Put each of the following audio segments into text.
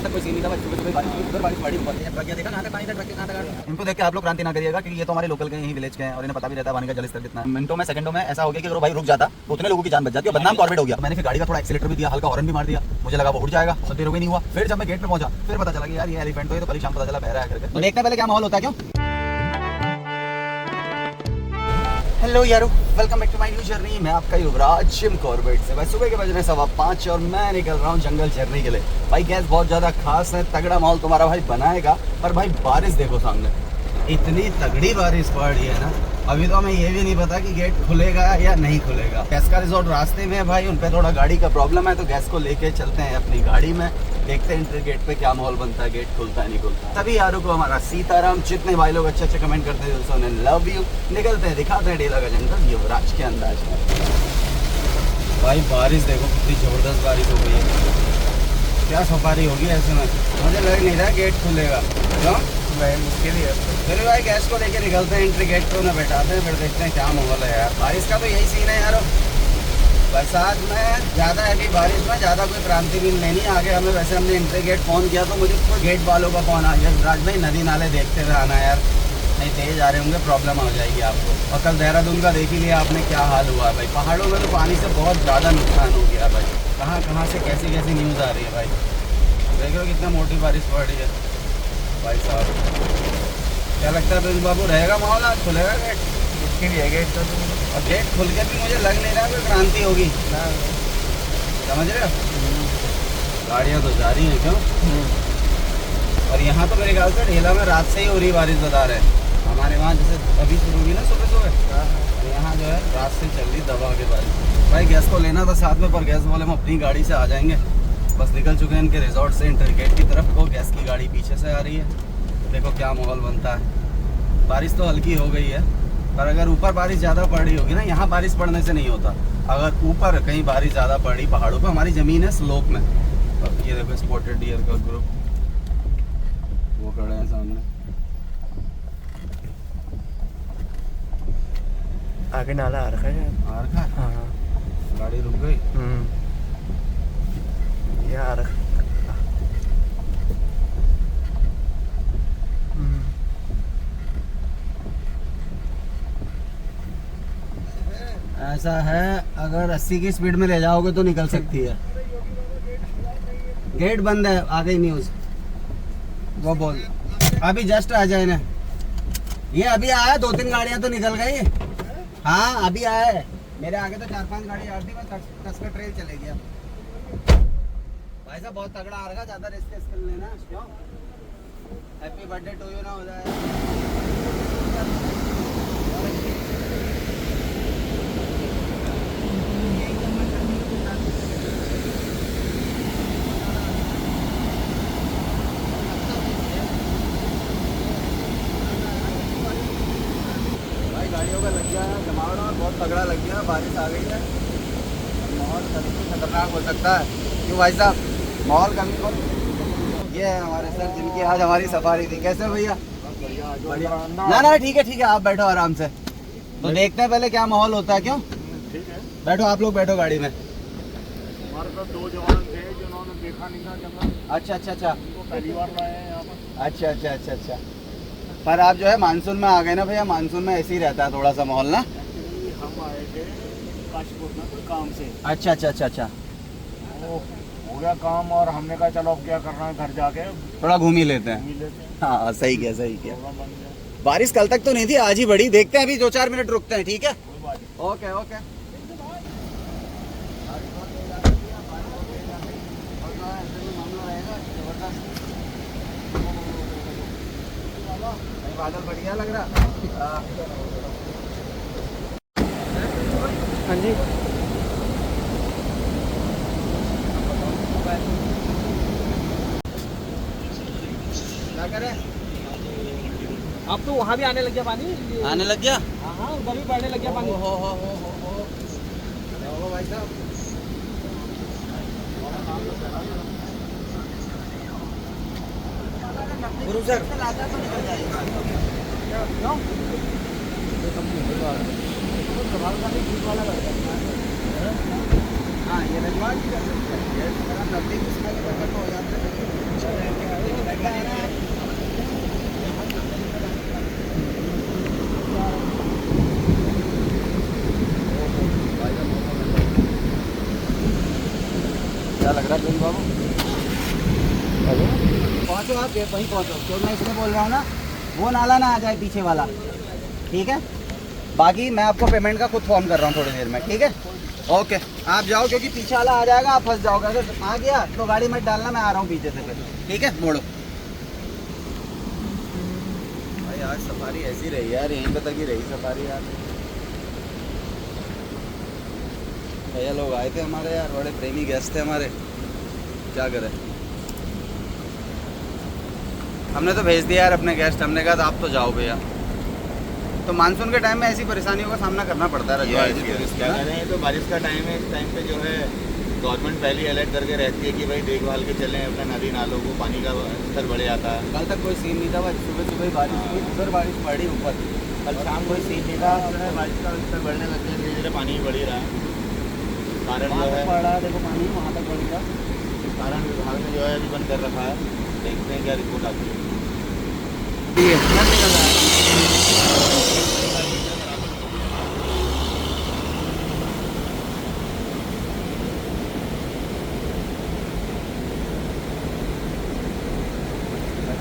तक कोई सीन नहीं था, सुबह सुबह बारिश हुई, उधर बारिश पड़ी ऊपर। ट्रक देखा कहाँ तक पानी था, ट्रक के कहाँ तक। इनको देख के आप लोग क्रांति ना करिएगा कि ये तो हमारे लोकल के यही विलेज के हैं और इन्हें पता भी रहता है पानी का जलस्तर कितना है। मिनटों में सेकंडों में ऐसा हो गया कि अगर भाई रुक जाता तो उतने लोगों की जान बच जाती है, बदनाम कॉर्बेट हो गया। मैंने फिर गाड़ी का थोड़ा एक्सीलेटर भी दिया, हल्का हॉर्न भी मार दिया, मुझे लगा वो उड़ जाएगा, सब देर हो गई नहीं हुआ। फिर जब मैं गेट पे पहुंचा फिर पता चला कि यार ये एलिफेंट तो ये तो परेशान पता चला बह रहा है करके। तो देखने पहले क्या माहौल होता है। क्यों हेलो यारो, welcome back to my new journey. मैं आपका युवराज जिम कॉर्बेट से। भाई सुबह के बज रहे 5:15 और मैं निकल रहा हूँ जंगल चरने के लिए। भाई गैस बहुत ज़्यादा खास है, तगड़ा माहौल तुम्हारा भाई बनाएगा। पर भाई बारिश देखो सामने, इतनी तगड़ी बारिश पड़ रही है ना, अभी तो हमें ये भी नहीं पता कि गेट खुलेगा या नहीं खुलेगा। गैस का रिजॉर्ट रास्ते में है भाई, उन पे थोड़ा गाड़ी का प्रॉब्लम है तो गैस को लेके चलते हैं अपनी गाड़ी में, देखते हैं इंटर गेट पे क्या माहौल बनता है, गेट खुलता है नहीं खुलता। सभी यारों को हमारा सीताराम। जितने भाई लोग अच्छे अच्छे कमेंट करते हैं दोस्तों ने लव यू। निकलते हैं, दिखाते हैं डेला का जंगल युवराज के अंदाज में। भाई बारिश देखो कितनी जबरदस्त बारिश हो गई है, क्या सफारी होगी ऐसे में। मुझे लग नहीं रहा गेट खुलेगा, क्यों नहीं मुश्किल ही है। फिर भाई गैस को लेके निकलते हैं, एंट्री गेट पे उन्हें बैठाते हैं, फिर देखते हैं क्या माहौल है यार। बारिश का तो यही सीन है यार, बरसात में ज़्यादा हैवी बारिश में ज़्यादा कोई क्रांति भी नहीं आगे हमें। वैसे हमने एंट्री गेट फ़ोन किया तो मुझे तो गेट वालों का फ़ोन आ गया, राज भाई नदी नाले देखते हुए आना यार, नहीं तेज आ रहे होंगे प्रॉब्लम हो जाएगी आपको। और कल देहरादून का देख ही लिया आपने क्या हाल हुआ भाई, पहाड़ों में तो पानी से बहुत ज़्यादा नुकसान हो गया भाई। कहाँ कहाँ से कैसी कैसी न्यूज़ आ रही है भाई, देख रहे हो कितना मोटी बारिश पड़ रही है भाई साहब। क्या लगता है प्रिंस बाबू, रहेगा माहौल आज, खुलेगा गेट? मुश्किल ही है गेट तो। और गेट खुल के भी मुझे लग नहीं रहा कोई क्रांति होगी, समझ रहे हो। गाड़ियाँ तो जा रही हैं क्यों। और यहाँ तो मेरे ख्याल से ढेला में रात से ही हो रही बारिश बता रहे हैं। हमारे वहाँ जैसे अभी शुरू हुई ना सुबह सुबह, और यहाँ जो है रात से चल रही दबा के बारिश। भाई गैस को लेना था साथ में, पर गैस वाले हम अपनी गाड़ी से आ जाएंगे, बस निकल चुके हैं इनके रिजॉर्ट से इंटर गेट की तरफ। वो गैस की गाड़ी पीछे से आ रही है, देखो क्या माहौल बनता है। बारिश तो हल्की हो गई है, पर अगर ऊपर बारिश ज़्यादा पड़ रही होगी ना, यहाँ बारिश पड़ने से नहीं होता, अगर ऊपर कहीं बारिश ज़्यादा पड़ रही पहाड़ों पर, हमारी ज़मीन है स्लोप में। अब ये देखो स्पॉटेड डियर का ग्रुप वो खड़े हैं सामने। आगे नाला आ रखा है। आ रखा है? हाँ गाड़ी रुक गई। ये आ रखा। ऐसा है, अगर 80 की स्पीड में ले जाओगे तो निकल सकती है। गेट बंद है, आ गई न्यूज़। वो बोल अभी जस्ट आ जाए ना, ये अभी आया, 2-3 गाड़ियां तो निकल गई। हाँ अभी आया है, मेरे आगे तो 4-5 गाड़ी आ रही थी, बस 10 का ट्रेल चले गया। भाई साहब बहुत तगड़ा आ रहा, ज़्यादा रिस्क कर लेना क्यों। हैप्पी बर्थडे टू यू ना हो जाए। गाड़ियों का लग गया है जमावड़ा, और बहुत तगड़ा लग गया, बारिश आ गई है, माहौल कभी खतरनाक हो सकता है। क्यों भाई साहब, माहौल कभी को। ये है हमारे सर जिनकी आज हमारी सफारी थी। कैसे भैया? बढ़िया। ना ठीक है आप बैठो आराम से, तो देखते हैं पहले क्या माहौल होता है। क्यों ठीक है, बैठो, आप लोग बैठो गाड़ी में। हमारे पास 2 जवान थे जिन्होंने देखा नहीं था जंगल। अच्छा वो पहली बार लाए हैं यहाँ पर। अच्छा। पर आप जो है मानसून में आ गए ना भैया, मानसून में ऐसे ही रहता है थोड़ा सा माहौल ना। हम आए थे काशीपुर में कोई काम से। अच्छा। वो हो गया काम और हमने कहा चलो अब क्या करना है, घर जाके थोड़ा घूम ही लेते हैं। मिल लेते हैं। हाँ सही किया। प्रोग्राम बन गया। बारिश कल तक तो नहीं थी, आज ही बढ़ी। देखते हैं, अभी 2-4 मिनट रुकते हैं, ठीक है। कोई बात नहीं। ओके। बादल बढ़िया लग रहा। हाँ जी, क्या करें, अब तो वहाँ भी आने लग गया पानी। आने लग गया। हाँ उधर भी बढ़ने लग गया पानी। हो भाई साहब। गुरु सर तो निकल जाएगा। क्यों? हाँ ये रजवाड़ की कर सकते हैं, नजदीक हो जाते हैं। लग रहा है प्रिंस बाबू। पहुँचो आप वहीं पहुँचो, क्यों मैं इसलिए बोल रहा हूँ ना, वो नाला ना आ जाए पीछे वाला, ठीक है। बाकी मैं आपको पेमेंट का खुद फ़ोन कर रहा हूँ थोड़ी देर में, ठीक है। ओके आप जाओ, क्योंकि पीछे वाला आ जाएगा, आप फंस जाओगे। अगर आ गया तो गाड़ी मत डालना, मैं आ रहा हूँ पीछे से फिर, ठीक है। मोड़ो भाई, आज सफारी ऐसी रही यार, यहीं पे तक ही रही सफारी यार। भैया लोग आए थे हमारे यार, बड़े प्रेमी गेस्ट थे हमारे, क्या करें। हमने तो भेज दिया यार अपने गेस्ट, हमने कहा आप तो जाओ भैया। तो मानसून के टाइम में ऐसी परेशानियों का सामना करना पड़ता है क्या करें, तो बारिश का टाइम है, इस टाइम पे जो है गवर्नमेंट पहले ही अलर्ट करके रहती है कि भाई देखभाल के चलें अपना, नदी नालों को पानी का स्तर बढ़ जाता है। कल तक कोई सीन नहीं था भाई, सुबह सुबह ही बारिश हुई, फिर बारिश पड़ी ऊपर। कल शाम कोई सीन नहीं था, जो है बारिश का स्तर बढ़ने लग गया, धीरे धीरे पानी बढ़ ही रहा है। कारण वहाँ जो तक है पड़ रहा है, देखो पानी वहाँ तक पड़ेगा। कारण विभाग ने जो है अभी बंद कर रखा है, देखते हैं क्या रिपोर्ट आती है।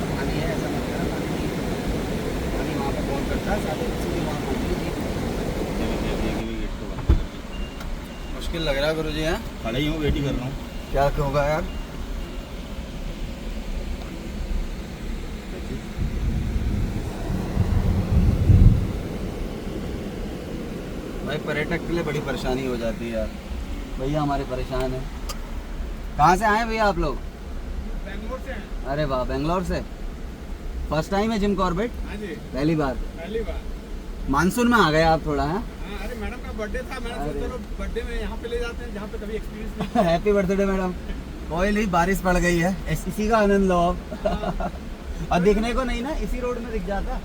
पानी है ऐसा मत करना, पानी नहीं है। पानी वहाँ पे फोन करता है, साथ ही सीधे वहाँ पहुँच गई। मुश्किल लग रहा है गुरु जी, हैं खड़ा ही हूँ, वेट ही कर रहा हूँ। क्या होगा यार। भाई पर्यटक के लिए बड़ी परेशानी हो जाती है यार। भैया हमारे परेशान हैं। कहाँ से आए भैया आप लोग? बेंगलोर से हैं। अरे वाह, बेंगलोर से। फर्स्ट टाइम है जिम कॉर्बेट? हाँ जी, पहली बार? पहली बार। मानसून में आ गए आप थोड़ा, है? हाँ, अरे मैडम का बर्थडे था, मैंने अरे। सोचा चलो बर्थडे में यहाँ पे ले जाते हैं जहाँ पे कभी एक्सपीरियंस नहीं। Happy birthday madam. कोई नहीं, बारिश पड़ गई है, इसी का आनंद लो आप। और देखने को नहीं ना, इसी रोड में दिख जाता।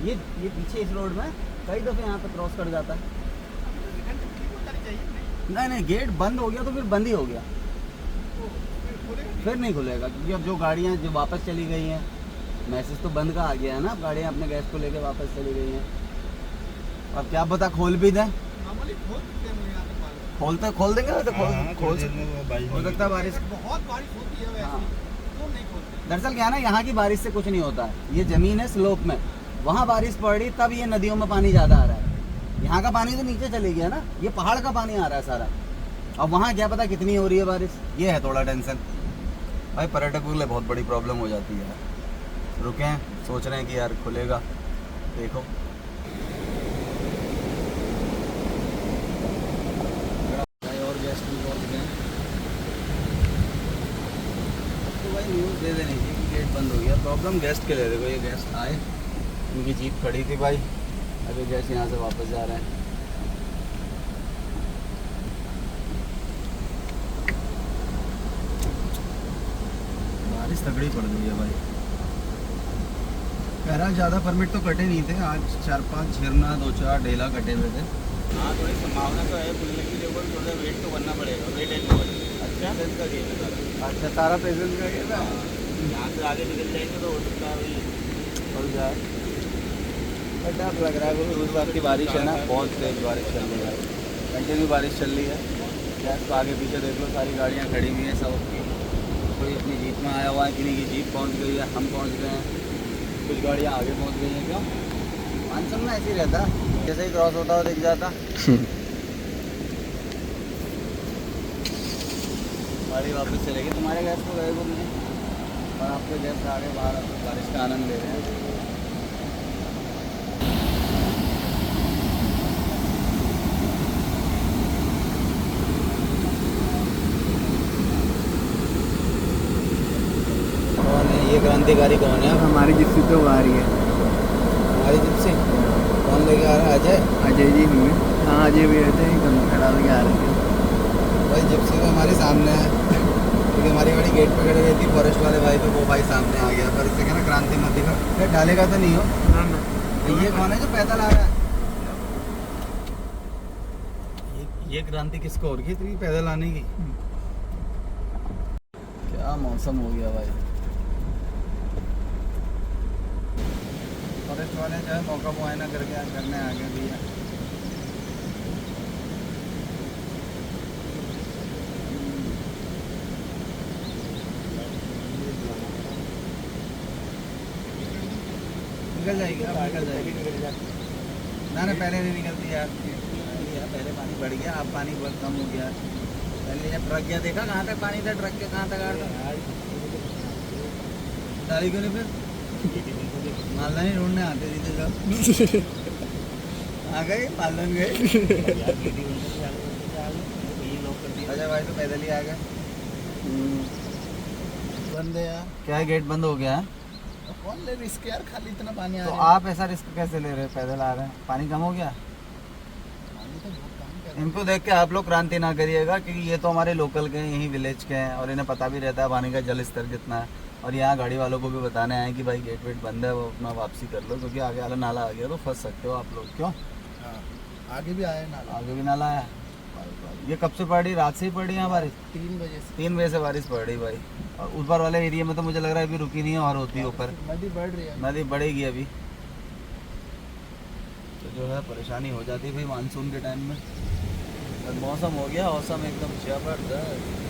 ये पीछे इस रोड में कई दफे यहाँ पे क्रॉस कर जाता है। नहीं, गेट बंद हो गया तो फिर बंद ही हो गया, फिर नहीं खुलेगा, क्योंकि अब जो गाड़ियाँ जो वापस चली गई हैं, मैसेज तो बंद का आ गया है ना, अब गाड़ियाँ अपने गैस को लेके वापस चली गई हैं। अब क्या पता खोल भी दें, खोल देंगे वैसे, खोल हो सकता है बारिश। बहुत बारिश होती है वैसे, हाँ। तो नहीं खोलते। दरअसल क्या है ना, यहाँ की बारिश से कुछ नहीं होता है, ये ज़मीन है स्लोप में, वहाँ बारिश पड़ रही तब ये नदियों में पानी ज़्यादा आ रहा है। यहाँ का पानी तो नीचे चले गया ना, ये पहाड़ का पानी आ रहा है सारा। अब वहाँ क्या पता कितनी हो रही है बारिश, ये है थोड़ा टेंशन। भाई पर्यटकों के लिए बहुत बड़ी प्रॉब्लम हो जाती है यार। रुके हैं, सोच रहे हैं कि यार खुलेगा, देखो। और गेस्ट भी पहुँच गए, तो भाई न्यूज़ दे देनी चाहिए कि गेट बंद हो गया। प्रॉब्लम गेस्ट के लिए, देखो ये गेस्ट आए, उनकी जीप खड़ी थी भाई, अभी गेस्ट यहाँ से वापस जा रहे हैं। बारिश तगड़ी पड़ गई है भाई। कह रहा ज़्यादा परमिट तो कटे नहीं थे आज, 4-5 झरना 2-4 ढेला कटे हुए थे। हाँ, थोड़ी संभावना तो है खुलने की, लेकिन थोड़ा वेट तो करना पड़ेगा, वेट एंड वॉच। अच्छा, प्रेजेंस का गेम है सारा। अच्छा, सारा प्रेजेंस का ये था। यहाँ से आगे निकल जाएंगे तो हो सकता है भाई और जाए, बट डर लग रहा है, उस बात की बारिश है ना, बहुत तेज बारिश चल रही है, कंटिन्यू बारिश चल रही है। गैस तो आगे पीछे देख लो, सारी गाड़ियाँ खड़ी हुई हैं, सब कोई अपनी जीप में आया हुआ है, किन्हीं की जीप पहुँच गई है, हम पहुँच गए हैं, कुछ गाड़ियाँ आगे पहुँच गई हैं। क्यों मानसून में ऐसे ही रहता, जैसे ही क्रॉस होता हुआ दिख जाता। गाड़ी वापस चलेगी, तुम्हारे गैस तो गए घूमने और आपके गैस आगे बाहर बारिश का आनंद ले रहे हैं। कौन है ये क्रांतिकारी, कौन है? हमारी जिप्सी तो आ रही है। हमारी जिप्सी कौन लेके आ रहा है? अजय? अजय जी हुए, हाँ अजय भी रहते हैं, कम खड़ा लेके आ रहे थे। भाई जिप्सी तो हमारे सामने है, क्योंकि हमारी गाड़ी गेट पे खड़ी रहती थी, फॉरेस्ट वाले भाई, तो वो भाई सामने आ गया। पर इससे क्या ना, क्रांति मत दिखा, फिर डालेगा तो नहीं हो। ना ना, तो ये कौन है जो पैदल आ रहा है? ये क्रांति किसको हो रही है इतनी पैदल आने की? क्या मौसम हो गया भाई। फॉरेस्ट वाले जो है मौका मुआयना करके करने आ गए भैया। निकल जाएगी अब निकल जाएगी। ना ना पहले नहीं निकलती यार, पहले पानी बढ़ गया, अब पानी बहुत कम हो गया। पहले जब ट्रक गया देखा कहाँ तक पानी था, ट्रक के कहाँ तक आ रहा डाली क्यों नहीं फिर मालदा नहीं ढूंढने आते जीते सब आ गए मालदन गए। अच्छा भाई तो पैदल ही आ गए। बंद है यार, क्या है गेट बंद हो गया है? अब कौन ले रिस्क यार, खाली इतना पानी आ तो रहा है। आप ऐसा रिस्क कैसे ले रहे हैं? पैदल आ रहे हैं, पानी कम हो गया। पानी तो बहुत कम कर रहा है। इनको देख के आप लोग क्रांति ना करिएगा, क्योंकि ये तो हमारे लोकल के हैं, यहीं विलेज के हैं और इन्हें पता भी रहता है पानी का जल स्तर कितना है। और यहाँ गाड़ी वालों को भी बताने आए कि भाई गेट वेट बंद है, वो अपना वापसी कर लो, क्योंकि आगे वाला नाला आ गया तो फंस सकते हो आप लोग। क्यों हाँ, आगे भी आया नाला, आगे भी नाला आया? ये कब से पड़ रही? रात से ही पड़ रही है बारिश? 3 बजे से 3 बजे से बारिश पड़ रही भाई। और ऊपर वाले एरिया में तो मुझे लग रहा है अभी रुकी नहीं है और होती है ऊपर, नदी बढ़ रही है। नदी बढ़ेगी अभी। तो जो है परेशानी हो जाती है भाई मानसून के टाइम में। और मौसम हो गया मौसम एकदम जबरदस्त।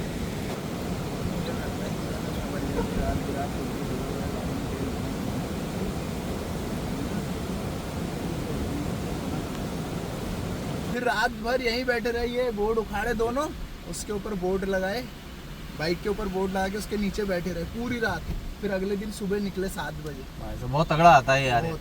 फिर रात भर यहीं बैठे रहिए, बोर्ड उखाड़े दोनों, उसके ऊपर बोर्ड लगाए, बाइक के ऊपर बोर्ड लगा के उसके नीचे बैठे रहे पूरी रात। फिर अगले दिन सुबह निकले 7 बजे। भाई साहब, बहुत तगड़ा आता है यार। बहुत।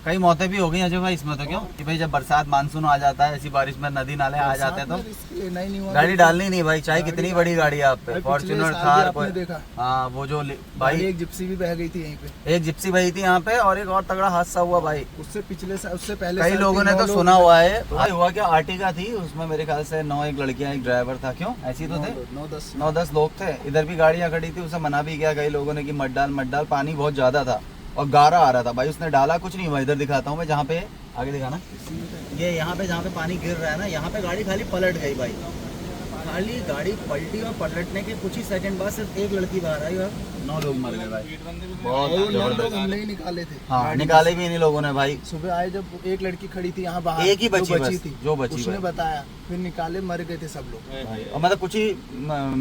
कई मौतें भी हो गई अजय भाई इसमें तो। क्यों कि भाई जब बरसात मानसून आ जाता है, ऐसी बारिश में नदी नाले आ जाते हैं तो रिस्क लेना ही नहीं हुआ। गाड़ी डालनी नहीं भाई, चाहे कितनी बड़ी गाड़ी है आप पे, भाई, पिछले फॉर्च्यूनर साल भी कार आपने कोई। देखा, हाँ वो जो भाई भाई एक जिप्सी भी बह गई थी यहीं पे। एक जिप्सी बही थी यहाँ पे, और एक और तगड़ा हादसा हुआ भाई। उससे पिछले साल, उससे पहले कई साल लोगों ने 9 तो लोग- सुना हुआ है भाई। हुआ क्या, आर्टिका थी उसमें मेरे ख्याल से 9 एक लड़कियां एक ड्राइवर था। क्यों ऐसी तो थे 9-10 9-10 लोग थे। इधर भी गाड़ियां खड़ी थी, उसे मना भी किया कई लोगों ने कि मत डाल। पानी बहुत ज्यादा था और गारा आ रहा था भाई। उसने डाला कुछ नहीं हुआ। इधर दिखाता हूँ मैं, जहाँ पे आगे दिखाना, ये यहाँ पे जहाँ पे पानी गिर रहा है ना, यहाँ पे गाड़ी खाली पलट गई भाई। खाली गाड़ी पलटी और पलटने के कुछ ही सेकंड बाद सिर्फ एक लड़की बाहर आई और 9 लोग मर गए भाई। बहुत और 9 लोग जबरदस्त। हमने ही निकाले थे। हाँ गाड़ी निकाले में भी इन लोगों ने भाई। से। सुबह आए जब एक लड़की खड़ी थी यहाँ बाहर, एक ही बची जो बस, थी, जो बची उसने भाई। बताया, फिर निकाले, मर गए थे सब लोग। और मतलब कुछ ही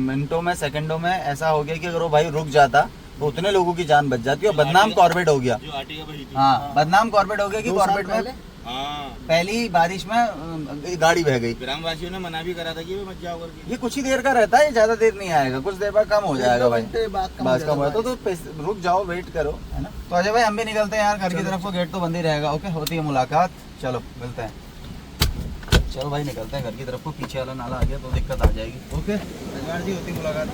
मिनटों में सेकंडों में ऐसा हो गया कि अगर वो भाई रुक जाता तो उतने लोगों की जान बच जाती। और बदनाम कॉर्बेट हो गया। जो आर्टिका बही थी। हाँ बदनाम कॉर्बेट हो गया कि 2 साल कॉर्बेट में पहले हाँ, पहली बारिश में गाड़ी बह गई। ग्रामवासियों ने मना भी करा था कि वे मत जाओ करके। ये कुछ ही देर का रहता है, ज्यादा देर नहीं आएगा, कुछ देर बाद कम हो जाएगा 1-2 भाई। घंटे बाद कम बस हो कम हो जाएगा तो रुक जाओ, वेट करो, है ना। तो अजय भाई हम भी निकलते हैं यार घर की तरफ को, गेट तो बंद ही रहेगा। ओके, होती है मुलाकात, चलो मिलते हैं। चलो भाई निकलते हैं घर की तरफ को, पीछे वाला नाला आ गया तो दिक्कत आ जाएगी। ओके रजवाड़ जी, होती मुलाकात।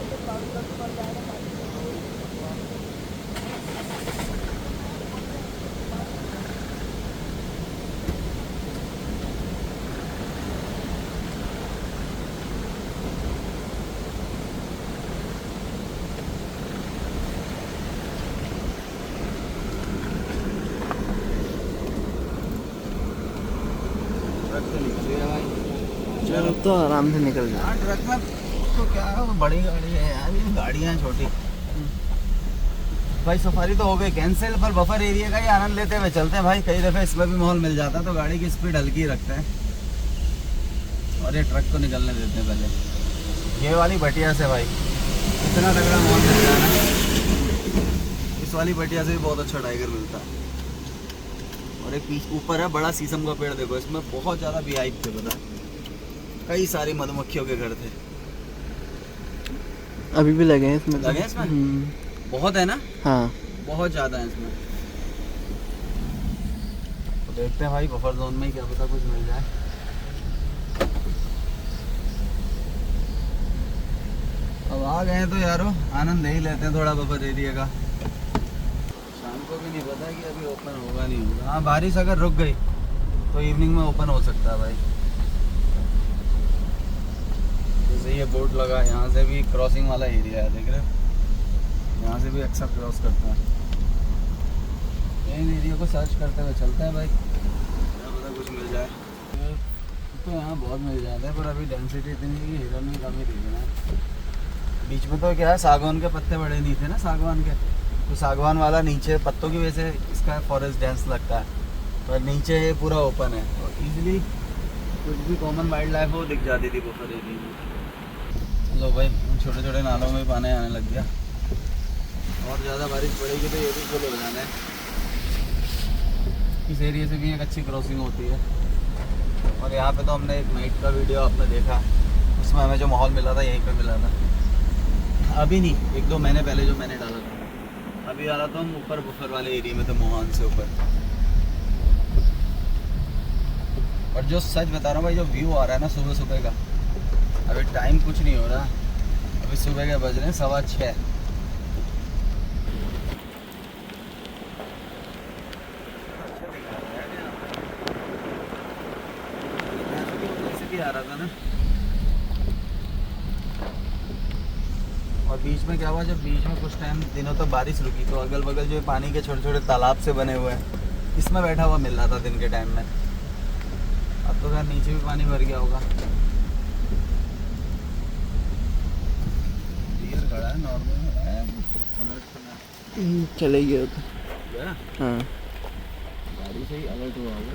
ट्रक से निकल गया भाई। चलो तो आराम से निकल जाए। हाँ ट्रक में तो क्या है, वो बड़ी गाड़ी है यार, ये गाड़ियाँ छोटी। भाई सफारी तो हो गई कैंसिल, पर बफर एरिया का ही आनंद लेते हुए चलते हैं भाई। कई दफ़े इसमें भी माहौल मिल जाता है तो गाड़ी की स्पीड हल्की रखते हैं और ये ट्रक को निकलने देते हैं पहले। ये वाली भटिया से भाई इतना तगड़ा माहौल मिल रहा है ना, इस वाली भटिया से भी बहुत अच्छा टाइगर मिलता है। और एक पीछे ऊपर है बड़ा शीशम का पेड़, देखो इसमें बहुत ज़्यादा वीआईपी थे, पता है? कई सारी मधुमक्खियों के घर थे। अभी भी लगे हैं इसमें। लगे हैं इसमें? बहुत है ना, हाँ, बहुत ज़्यादा है इसमें। तो देखते हैं भाई बफर जोन में ही, क्या पता कुछ मिल जाए। अब आ गए हैं तो यारो आनंद ले ही लेते हैं थोड़ा बफर एरिया का। शाम को भी नहीं पता कि अभी ओपन होगा नहीं होगा। हाँ बारिश अगर रुक गई तो इवनिंग में ओपन हो सकता है भाई। जैसे ये बोर्ड लगा, यहाँ से भी क्रॉसिंग वाला एरिया है, देख रहे हो? यहाँ से भी अक्सर क्रॉस करता है। मेन एरिया को सर्च करते हुए चलते हैं भाई, क्या पता कुछ मिल जाए। तो यहाँ बहुत मिल जाता है, पर अभी डेंसिटी इतनी है कि हिरन में कम ही दिखना है। बीच में तो क्या है, सागवान के पत्ते बड़े नहीं थे ना, सागवान के, तो सागवान वाला नीचे पत्तों की वजह से इसका फॉरेस्ट डेंस लगता है, पर नीचे ये पूरा ओपन है और इजीली कुछ भी कॉमन वाइल्ड लाइफ वो दिख जाती थी बफर एरिया में। लो भाई छोटे छोटे नालों में पानी आने लग गया, और ज़्यादा बारिश पड़ेगी तो ये भी फुल हो जाना है। इस एरिया से भी एक अच्छी क्रॉसिंग होती है। और यहाँ पे तो हमने एक नाइट का वीडियो आपने देखा, उसमें हमें जो माहौल मिला था यहीं पे मिला था। अभी नहीं, 1-2 महीने पहले जो मैंने डाला था। अभी आ रहा था हम ऊपर बुफर वाले एरिया में थे, मोहान से ऊपर। और जो सच बता रहा हूँ भाई, जो व्यू आ रहा है ना सुबह सुबह का, अभी टाइम कुछ नहीं हो रहा, अभी सुबह के बज रहे हैं 6:15। भी आ रहा था ना। और बीच में क्या हुआ, जब बीच में कुछ टाइम दिनों तक बारिश रुकी तो अगल बगल जो पानी के छोटे छोटे तालाब से बने हुए हैं, इसमें बैठा हुआ मिल रहा था दिन के टाइम में। अब तो यार नीचे भी पानी भर गया होगा। डियर खड़ा है, नॉर्मल है, अलर्ट चले गए तो गया। हाँ। गाड़ी से ही अलर्ट हुआ होगा।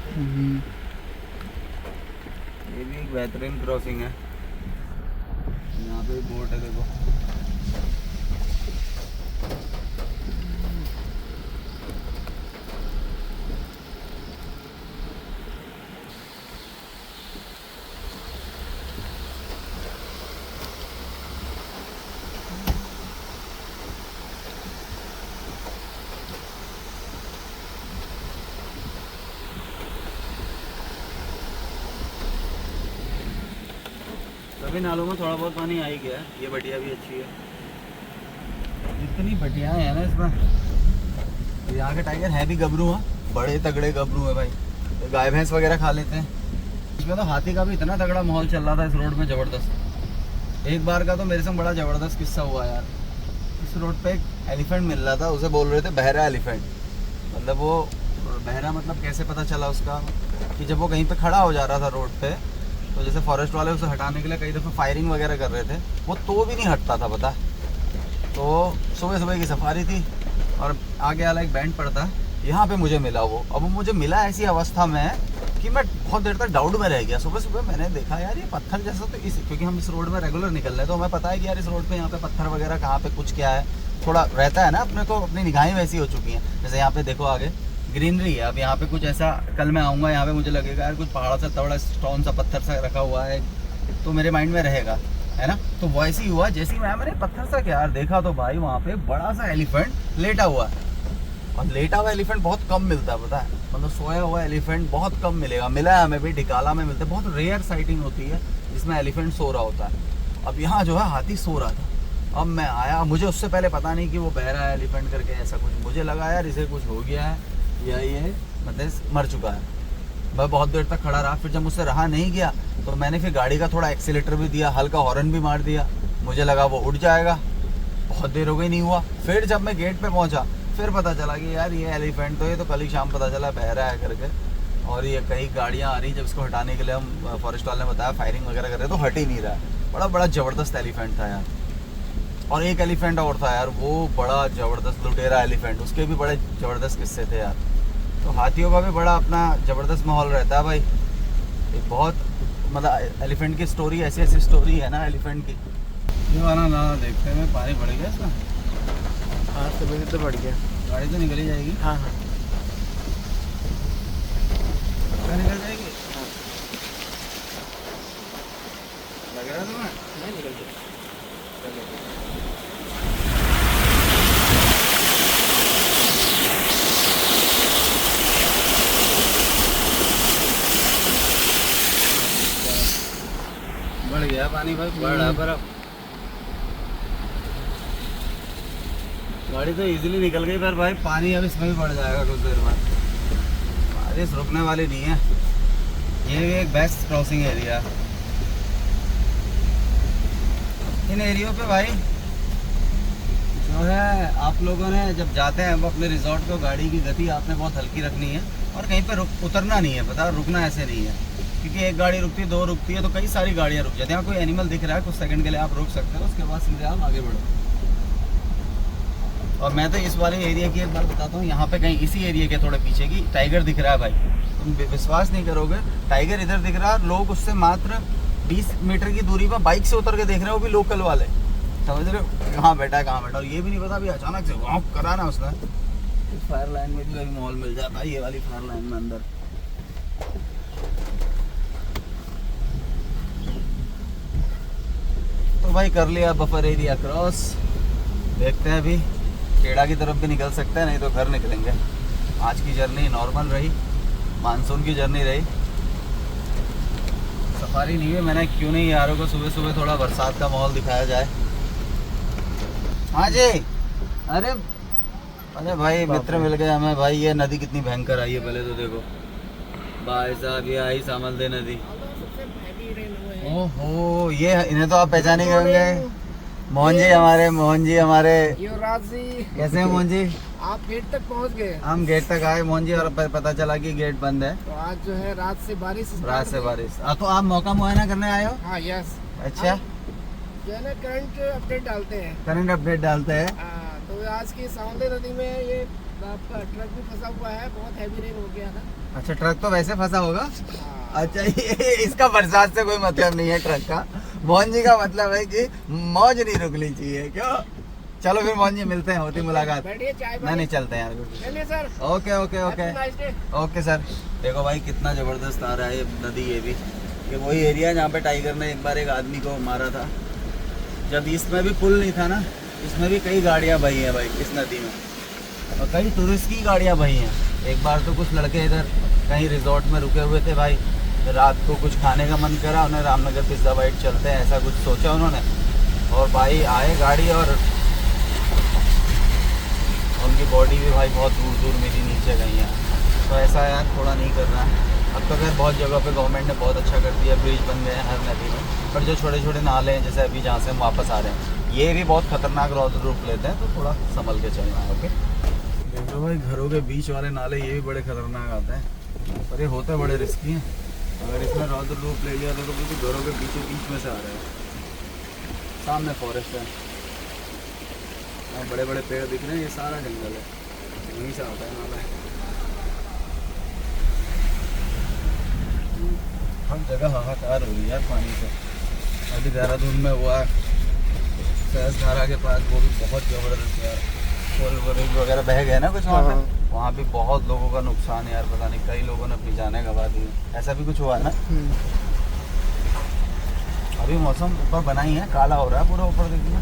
ये भी एक बेहतरीन क्रॉसिंग है। यहाँ पे बोट है, देखो। सभी नालों में थोड़ा बहुत पानी आ ही गया है। ये बढ़िया भी अच्छी है। इतनी बढ़िया है ना इसमें। यहाँ के टाइगर है भी गबरू हैं, बड़े तगड़े गबरू है भाई। तो गाय भैंस वगैरह खा लेते हैं। इसमें तो हाथी का भी इतना तगड़ा माहौल चल रहा था इस रोड में, ज़बरदस्त। एक बार का तो मेरे से बड़ा ज़बरदस्त किस्सा हुआ यार। इस रोड पे एक एलिफेंट मिल रहा था, उसे बोल रहे थे बहरा एलिफेंट। मतलब वो बहरा मतलब कैसे पता चला उसका, कि जब वो कहीं पे खड़ा हो जा रहा था रोड पे, तो जैसे फॉरेस्ट वाले उसे हटाने के लिए कई दफ़े फायरिंग वगैरह कर रहे थे, वो तो भी नहीं हटता था पता। तो सुबह सुबह की सफारी थी और आगे वाला एक बैंड पड़ता, यहाँ पे मुझे मिला वो। अब वो मुझे मिला ऐसी अवस्था में कि मैं बहुत देर तक डाउट में रह गया। सुबह सुबह मैंने देखा यार ये पत्थर जैसा, तो क्योंकि हम इस रोड में रेगुलर निकल रहे हैं तो हमें पता है कि यार इस रोड पे यहाँ पे पत्थर वगैरह कहाँ पे कुछ क्या है, थोड़ा रहता है ना अपने को, अपनी निगाहें वैसी हो चुकी हैं। जैसे यहाँ पे देखो आगे ग्रीनरी है, अब यहाँ पे कुछ ऐसा, कल मैं आऊँगा यहाँ पे मुझे लगेगा यार कुछ पहाड़ सा तगड़ा स्टोन सा पत्थर सा रखा हुआ है, तो मेरे माइंड में रहेगा, है ना। तो वैसे ही हुआ, जैसे ही मैंने पत्थर सा क्या यार देखा, तो भाई वहाँ पे बड़ा सा एलिफेंट लेटा हुआ है। और लेटा हुआ एलिफेंट बहुत कम मिलता है पता है, मतलब सोया हुआ एलिफेंट बहुत कम मिलेगा। मिला है हमें भी, डिकाला में मिलता है, बहुत रेयर साइटिंग होती है जिसमें एलिफेंट सो रहा होता है। अब यहाँ जो है हाथी सो रहा था। अब मैं आया, मुझे उससे पहले पता नहीं कि वो बह रहा है एलिफेंट करके, ऐसा कुछ मुझे लगा यार इसे कुछ हो गया है या ये मतलब मर चुका है। मैं बहुत देर तक खड़ा रहा, फिर जब मुझसे रहा नहीं गया तो मैंने फिर गाड़ी का थोड़ा एक्सीलेटर भी दिया, हल्का हॉर्न भी मार दिया, मुझे लगा वो उठ जाएगा। बहुत देर हो गई, नहीं हुआ। फिर जब मैं गेट पे पहुंचा फिर पता चला कि यार ये एलिफेंट तो ये तो कल ही शाम पता चला बह रहा है करके। और ये कई गाड़ियाँ आ रही, जब इसको हटाने के लिए हम फॉरेस्ट वाले ने बताया फायरिंग वगैरह कर रहे, तो हट ही नहीं रहा है। बड़ा बड़ा ज़बरदस्त एलिफेंट था यार। और एक एलिफेंट और था यार, वो बड़ा ज़बरदस्त लुटेरा एलिफेंट, उसके भी बड़े ज़बरदस्त किस्से थे यार। तो हाथियों का भी बड़ा अपना ज़बरदस्त माहौल रहता है भाई। एक बहुत मतलब एलिफेंट की स्टोरी, ऐसी ऐसी स्टोरी है ना एलिफेंट की। ये वाला ना देखते हैं, पानी बढ़ गया इसमें। हाँ तो बढ़ गया, गाड़ी तो निकल ही जाएगी। हाँ हाँ निकल जाएगी, लग रहा है तुम्हें? नहीं निकल गया। बढ़ गया पानी भाई, बढ़ रहा पर अब गाड़ी तो इजीली निकल गई, पर भाई पानी अब इसमें भी बढ़ जाएगा कुछ देर बाद। बारिश रुकने वाली नहीं है। ये भी एक बेस्ट क्रॉसिंग एरिया। इन एरियो पे भाई जो है आप लोगों ने जब जाते हैं अपने रिजॉर्ट को, गाड़ी की गति आपने बहुत हल्की रखनी है और कहीं पे उतरना नहीं है, पता, रुकना ऐसे नहीं है। क्योंकि एक गाड़ी रुकती है, दो रुकती है, तो कई सारी गाड़ियाँ रुक जाती हैं। यहाँ कोई एनिमल दिख रहा है कुछ सेकंड के लिए आप रुक सकते हो, उसके बाद सीधे आप आगे बढ़ो। और मैं तो इस वाले एरिया की एक बात बताता हूँ, यहाँ पे कहीं इसी एरिया के थोड़े पीछे की टाइगर दिख रहा है भाई, तुम विश्वास नहीं करोगे। टाइगर इधर दिख रहा है, लोग उससे मात्र 20 मीटर की दूरी पर बाइक से उतर के देख रहे हो, भी लोकल वाले, समझ रहे हो, कहाँ बैठा है कहाँ बैठा। और ये भी नहीं पता अभी अचानक से वॉक करा ना उसने, इस फायर लाइन में भी कहीं मॉल मिल जाता है, ये वाली फायर लाइन में अंदर। तो भाई कर लिया बफर एरिया क्रॉस, देखते हैं अभी खेड़ा की तरफ भी निकल सकते हैं, नहीं तो घर निकलेंगे। आज की जर्नी नॉर्मल रही, मानसून की जर्नी रही, सफारी नहीं हुई। मैंने क्यों नहीं यारों को सुबह सुबह थोड़ा बरसात का माहौल दिखाया जाए। हाँ जी, अरे अरे भाई मित्र मिल गए हमें भाई। ये नदी कितनी भयंकर आई है, पहले तो देखो भाई साहब, ये आई सामलदे नदी। ओहो, ये इन्हें तो आप पहचान ही होंगे, मोहन जी हमारे युवराज जी, कैसे हैं मोहन जी? आप गेट तक पहुंच गए। हम गेट तक आए मोहन जी, और पता चला कि गेट बंद है। तो आज जो है रात से बारिश तो आप मौका मुआयना करने आए हो? हाँ यस। अच्छा, जो है ना करंट अपडेट डालते हैं। करंट अपडेट डालते हैं। तो आज की सामलदे नदी में ये आपका ट्रक भी फंसा हुआ है, बहुत हैवी रेन हो गया था। अच्छा, ट्रक तो वैसे फंसा होगा। हाँ। अच्छा, ये इसका बरसात से कोई मतलब नहीं है ट्रक का। मोहन जी का मतलब है कि मौज नहीं रुकनी चाहिए, क्यों? चलो फिर मोहन जी मिलते हैं, होती मुलाकात। बैठिए, चाय नहीं चलते हैं यार। चलिए sir. Okay okay okay okay sir. देखो भाई कितना ज़बरदस्त आ रहा है ये नदी। ये भी ये वही एरिया है जहाँ पे टाइगर ने एक बार एक आदमी को मारा था। जब इसमें भी पुल नहीं था ना, इसमें भी कई गाड़ियाँ बही हैं भाई इस नदी में, और कई टूरिस्ट की गाड़ियाँ बही हैं। एक बार तो कुछ लड़के इधर कहीं रिजॉर्ट में रुके हुए थे भाई, रात को कुछ खाने का मन करा, उन्हें रामनगर पिज्ज़ा बाइट चलते हैं ऐसा कुछ सोचा उन्होंने, और भाई आए गाड़ी और उनकी बॉडी भी भाई बहुत दूर दूर मेरी नीचे गई है। तो ऐसा यार थोड़ा नहीं करना है। अब तो खैर बहुत जगह पे गवर्नमेंट ने बहुत अच्छा कर दिया, ब्रिज बन गए हैं हर नदी में, पर जो छोटे छोटे नाले हैं जैसे अभी जहाँ से हम वापस आ रहे हैं, ये भी बहुत खतरनाक रूप लेते हैं, तो थोड़ा संभल के चलना है। ओके, देखो भाई घरों के बीच वाले नाले ये भी बड़े खतरनाक आते हैं, पर ये होते बड़े रिस्की हैं। अगर इसमें रौद्र रूप ले लिया तो बिल्कुल घरों के बीचों बीच में से आ रहे हैं। सामने फॉरेस्ट है, बड़े बड़े पेड़ दिख रहे हैं, ये सारा जंगल है, यहीं से आता है नाला। हर जगह हाहाकार हो रही है यार पानी से। अभी देहरादून में हुआ सहस धारा के पास, वो भी बहुत ज़बरदस्त यार, पुल वगैरह बह गए ना कुछ वहाँ पे, वहाँ भी बहुत लोगों का नुकसान है यार। पता नहीं कई लोगों ने अपनी जानें गंवा दी, ऐसा भी कुछ हुआ है ना। अभी मौसम ऊपर बना ही है, काला हो रहा है पूरा ऊपर, देखिए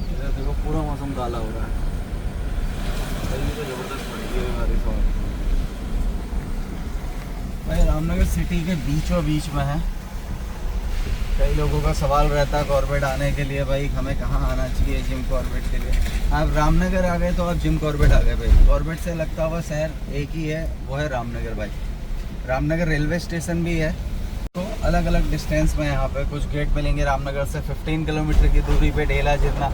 इधर देखो पूरा मौसम काला हो रहा है। गर्मी तो ज़बरदस्त पड़ी है बारिश। और भाई रामनगर सिटी के बीचों बीच में है। कई लोगों का सवाल रहता है कॉर्बेट आने के लिए, भाई हमें कहाँ आना चाहिए जिम कॉर्बेट के लिए। आप रामनगर आ गए तो आप जिम कॉर्बेट आ गए भाई। कॉर्बेट से लगता हुआ शहर एक ही है, वो है रामनगर भाई। रामनगर रेलवे स्टेशन भी है, तो अलग अलग डिस्टेंस में यहाँ पे कुछ गेट मिलेंगे रामनगर से 15 किलोमीटर की दूरी पे ढेला जितना,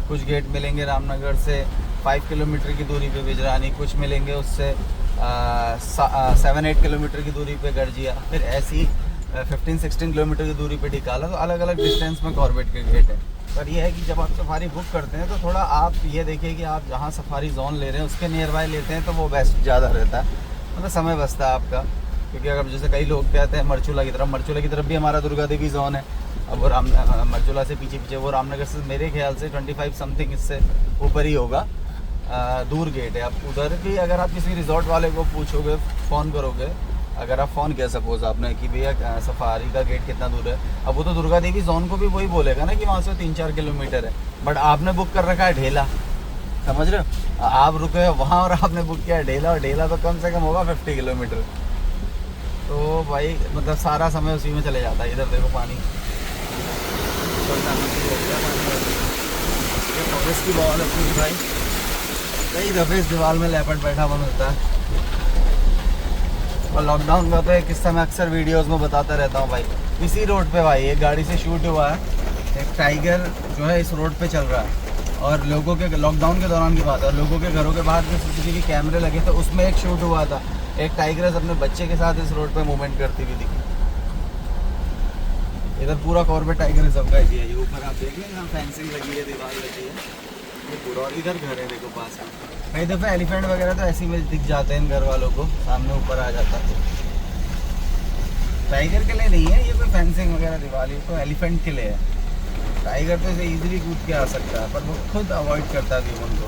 कुछ गेट मिलेंगे रामनगर से 5 किलोमीटर की दूरी पे बिजरानी, कुछ मिलेंगे उससे 7-8 किलोमीटर की दूरी पे गर्जिया, फिर ऐसी 15-16 किलोमीटर की दूरी पे टिकाला। तो अलग अलग डिस्टेंस में कॉर्बेट के गेट है। पर यह है कि जब आप सफारी बुक करते हैं तो थोड़ा आप ये देखिए कि आप जहाँ सफारी जोन ले रहे हैं उसके नियर बाय लेते हैं तो वो बेस्ट ज़्यादा रहता है, मतलब समय बचता है आपका। क्योंकि अगर जैसे कई लोग कहते हैं मरचूला की तरफ भी हमारा दुर्गा देवी जोन है, अब वो मरचूला से पीछे वो रामनगर से मेरे ख्याल से 25 समथिंग इससे ऊपर ही होगा, दूर गेट है। अब उधर भी अगर आप किसी रिजॉर्ट वाले को पूछोगे, फ़ोन करोगे, अगर आप फ़ोन किया सपोज आपने कि भैया सफारी का गेट कितना दूर है, अब वो तो दुर्गा देवी जोन को भी वही बोलेगा ना कि वहाँ से 3-4 किलोमीटर है, बट आपने बुक कर रखा है ढेला, समझ रहे हो? आप रुके वहाँ और आपने बुक किया ढेला, और ढेला तो कम से कम होगा 50 किलोमीटर। तो भाई मतलब सारा समय उसी में चले जाता है। इधर देखो पानी, फॉरेस्ट की बॉल है भाई, कई दफ़े इस दीवार में लेपर्ड बैठा हुआ मिलता है। और लॉकडाउन का तो एक किस्सा मैं अक्सर वीडियोस में बताता रहता हूँ भाई। इसी रोड पे भाई एक गाड़ी से शूट हुआ है, एक टाइगर जो है इस रोड पे चल रहा है, और लोगों के लॉकडाउन के दौरान की बात है, लोगों के घरों के बाहर जो CCTV कैमरे लगे थे उसमें एक शूट हुआ था, एक टाइगर अपने बच्चे के साथ इस रोड पे मूवमेंट करती हुई दिखी। इधर पूरा कॉर्बेट टाइगरिज्म का एरिया है, ऊपर आप देख लें फेंसिंग लगी है, दीवार लगी है, ये पूरा। और इधर घर है देखो पास में। कई दफ़े एलिफेंट वगैरह तो ऐसे में दिख जाते हैं घर वालों को, सामने ऊपर आ जाता है। टाइगर के लिए नहीं है ये कोई फेंसिंग वगैरह दीवार, ये तो एलिफेंट के लिए है। टाइगर तो इसे ईजिली कूद के आ सकता है, पर वो खुद अवॉइड करता है ह्यूमन को।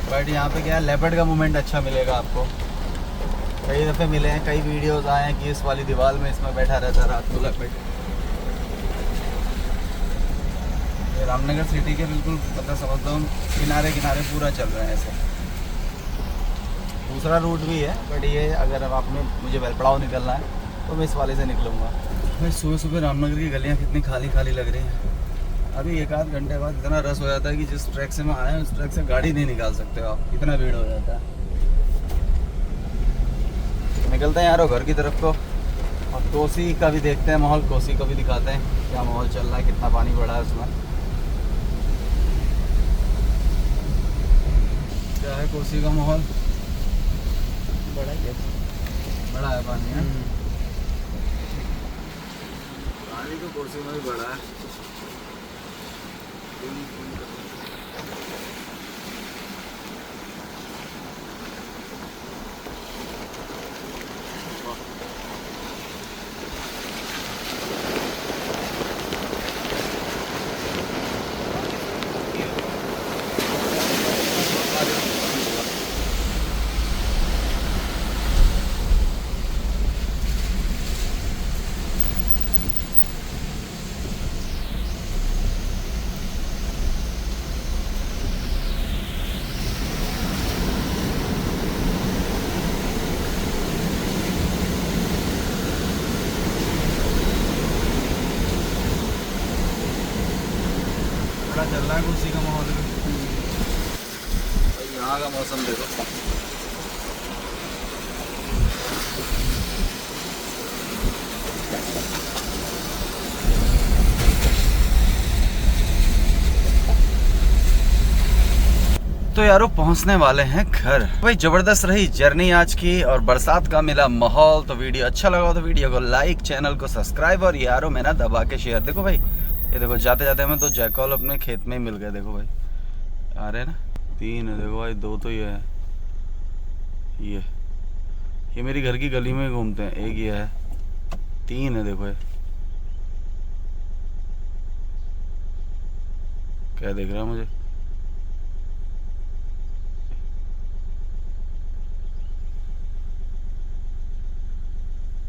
बट यहाँ पे क्या है, लेपर्ड का मूवमेंट अच्छा मिलेगा आपको। कई दफ़े मिले हैं, कई वीडियोस आए हैं कि इस वाली दीवार में इसमें बैठा रहता है रात को लेपर्ड। ये रामनगर सिटी के बिल्कुल मतलब समझता हूँ किनारे किनारे पूरा चल रहा है ऐसे। दूसरा रूट भी है, बट ये अगर अब आपने मुझे वेलपड़ाव निकलना है तो मैं इस वाले से निकलूँगा। भाई सुबह सुबह रामनगर की गलियाँ कितनी खाली खाली लग रही हैं। अभी एक आध घंटे बाद इतना रस हो जाता है कि जिस ट्रैक से मैं आया उस ट्रैक से गाड़ी नहीं निकाल सकते हो आप, इतना भीड़ हो जाता है। निकलते हैं यार घर की तरफ को, और कोसी का भी देखते हैं माहौल, कोसी को भी दिखाते हैं क्या माहौल चल रहा है, कितना पानी बढ़ा है उसमें। क्या है कोसी का माहौल? बड़ा है पानी है। पानी तो कोसी में भी बड़ा है। बड़ा चल रहा है कुर्सी का माहौल भी। यहाँ का मौसम देखो, तो यारो पहुंचने वाले हैं घर। भाई जबरदस्त रही जर्नी आज की, और बरसात का मिला माहौल। तो वीडियो अच्छा लगा तो वीडियो को लाइक, चैनल को सब्सक्राइब, और यारो मेरा दबा के शेयर। देखो भाई, ये देखो जाते जाते हमें तो जैकॉल अपने खेत में ही मिल गए। देखो भाई आ रहे हैं ना, 3 है। देखो भाई 2 तो ये है, ये मेरी घर की गली में घूमते हैं। एक ये है, 3 है। देखो ये क्या देख रहा है मुझे?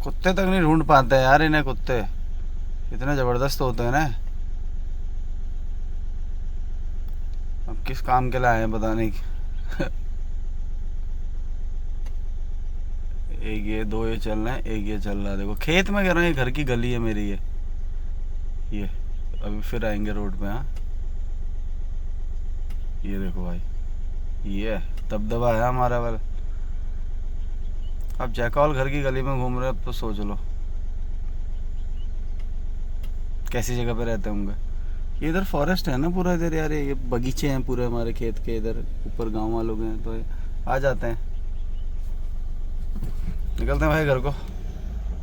कुत्ते तक नहीं ढूंढ पाते यार इन्हें, कुत्ते इतने जबरदस्त होते हैं ना। अब किस काम के लिए आए हैं पता नहीं। एक ये, 2 ये चल रहे हैं, एक ये चल रहा है। देखो खेत में कह रहा हूँ, ये घर की गली है मेरी। ये अभी फिर आएंगे रोड पे। हाँ ये देखो भाई, ये दबदबा है हमारा वाला। अब जैकॉल घर की गली में घूम रहे हैं, अब तो सोच लो कैसी जगह पे रहते होंगे। ये इधर फॉरेस्ट है ना पूरा इधर यार, ये बगीचे हैं पूरे हमारे खेत के। इधर ऊपर गांव वालों के हैं, तो आ जाते हैं। निकलते हैं भाई घर को।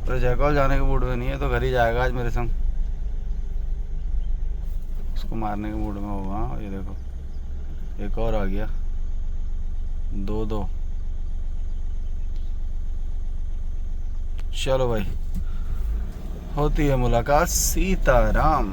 तो जैकॉल जाने के मूड में नहीं है, तो घर ही जाएगा आज मेरे संग। उसको मारने के मूड में होगा। ये देखो एक और आ गया, 2-2। चलो भाई, होती है मुलाकात। सीताराम।